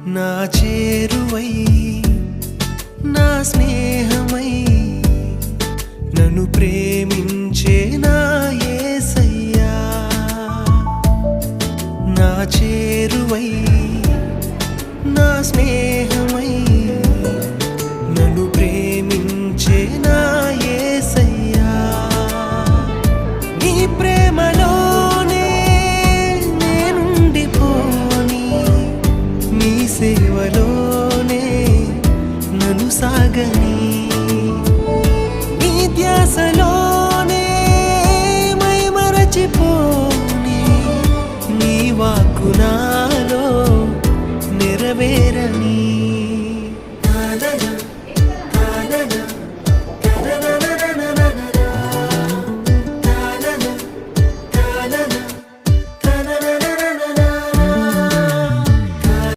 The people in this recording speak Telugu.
నా చేరువై నా స్నేహమై నన్ను ప్రేమించే నా యేసయ్యా నా చేరువై నా స్నేహమై నన్ను ప్రేమించే నా యేసయ్యా నీ ప్రేమలోనే నేనుండిపోని నీ సేవలోనే నన్ను సాగని నీ ధ్యాసలోనే మైమరచిపోని నీ వాక్కు నాలో నెరవేరని